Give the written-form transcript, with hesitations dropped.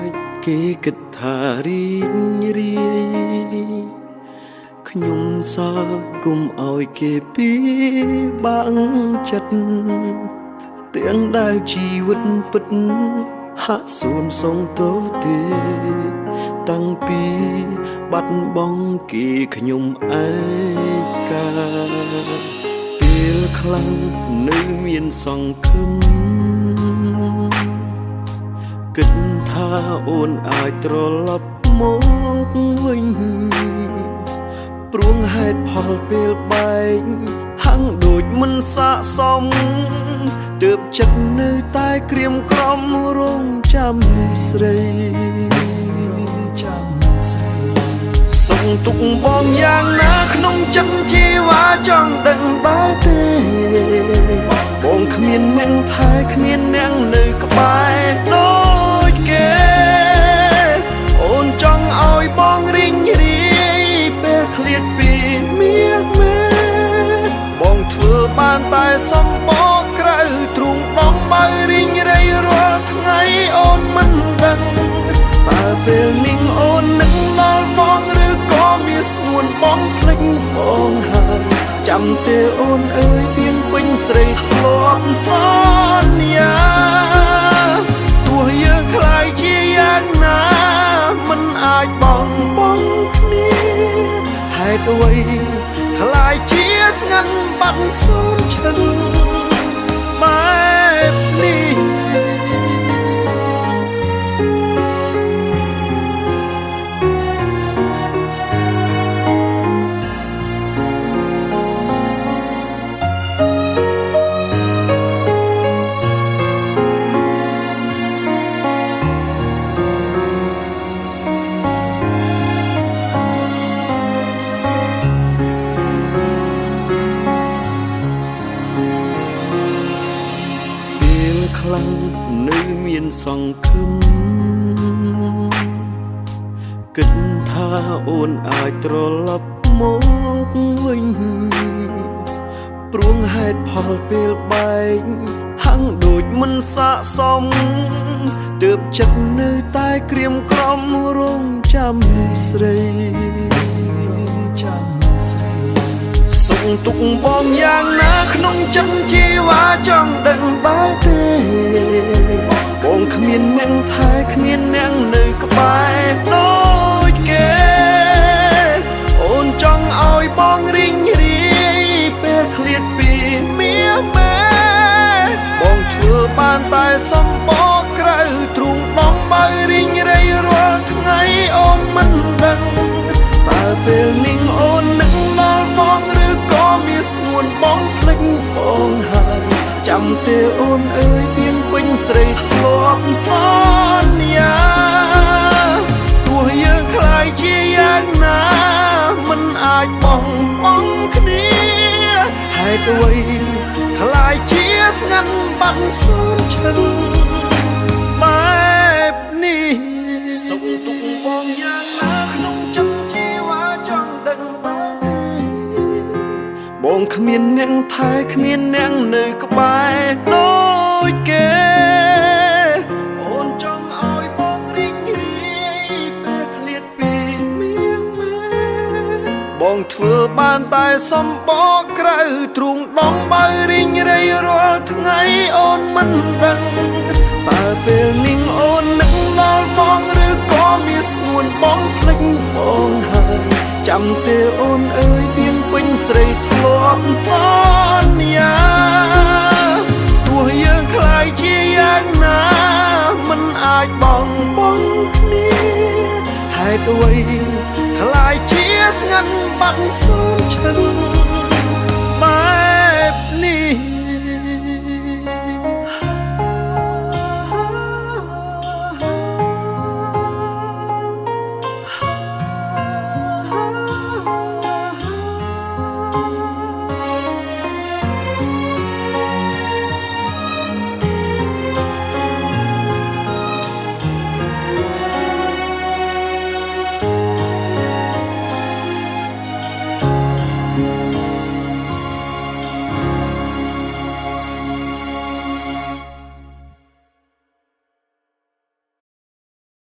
ចគេគិតថារីងរាយខ្ញុំសើគុំឲ្យគេពីបាំងចិត្តទាំងដែលជីវិតពិតហាក់សូន្យសងទោសទេតាំងពីបាត់បង់គេខ្ញុំឯកាពេលខ្លាំងនៅមានសង្ឃឹមគិតថាអូនអាចត្រឡប់មកវិញព្រួងហេតុផលពេលបែកហាំងដូចមិនស័ក្តិសមទើបចិត្តនៅតែក្រៀមក្រំរងចាំស្រីសុំទុកបងយ៉ាងណាក្នុងចិត្តជីវ៉ាចង់ដឹងបើទេបងគ្មានអ្នកថែគ្មានអ្នកនៅក្បែរដូចគេអូនចង់ឲ្យបងរីងរាយពេលឃ្លាតពីមាសមេបងធ្វើបានតែសំបកក្រៅទ្រូងដំបើរីងរាយរាល់ថ្ងៃអូនមិនដឹងតើពេលនេះអូននឹងដល់បងឬក៏មានស្ងួនបងភ្លេចបងហើយចាំទេអូនអើយពីងពេញស្រីធ្លាប់សន្យាទោះយើងខ្លាយជាយ៉ាងណាមិនអាចបងគ្នាហេតុអ្វីខ្លាយជាស្ងាត់បាត់សូនឈឹងបែបនេះខ្លាំងនៅមានសង្ឃឹមគិតថាអូនអាចត្រឡប់មកវិញព្រួងហេតុផលពេលបែកហាំងដូចមិនស័ក្តិសមទើបចិត្តនៅតែក្រៀមក្រំរងចាំស្រីសុំទុកបងយ៉ាងណាក្នុងចិត្តជីវ៉ាចង់ដឹងបើទេបងគ្មានអ្នកថែគ្មានអ្នកនៅក្បែរដូចគេអូនចង់ឲ្យបងរីងរាយពេលឃ្លាតពីមាសមេបងធ្វើបានតែសំបកក្រៅទ្រូងដំបើរីងរាយរាល់ថ្ងៃអូនមិនដឹងតើពេលនេះអូននឹងដល់បងឬក៏មានស្ងួនបងភ្លេចបងហើយចាំទេអូនអើយពីងពេញស្រីធ្លាប់សន្យាទោះយើងខ្លាយជាយ៉ាងណាមិនអាចបងគ្នាហេតុអ្វីខ្លាយជាស្ងាត់បាត់សូនឈឹងបែបនេះសុំទុកបងយ៉ាងណាក្នុងចិត្តជីវ៉ាចង់ដឹងបើបងគ្មានអ្នកថែគ្មានអ្នកនៅក្បែរដូចគេអូនចង់ឲ្យបងរីងរាយពេលឃ្លាតពីមាសមេបងធ្វើបានតែសំបកក្រៅទ្រូងដំបើរីងរាយរាល់ថ្ងៃអូនមិនដឹងតើពេលនេះអូននឹងដល់បងឬក៏មានស្ងួនបងភ្លេចបងហើយចាំទេអូនអើយពីងពេញស្រីធ្លាប់សន្យាទោះយើងខ្លាយជាយ៉ាងណាមិនអាចបងគ្នាហេតុអ្វីខ្លាយជាស្ងាត់បាត់សូនឈឹងបែ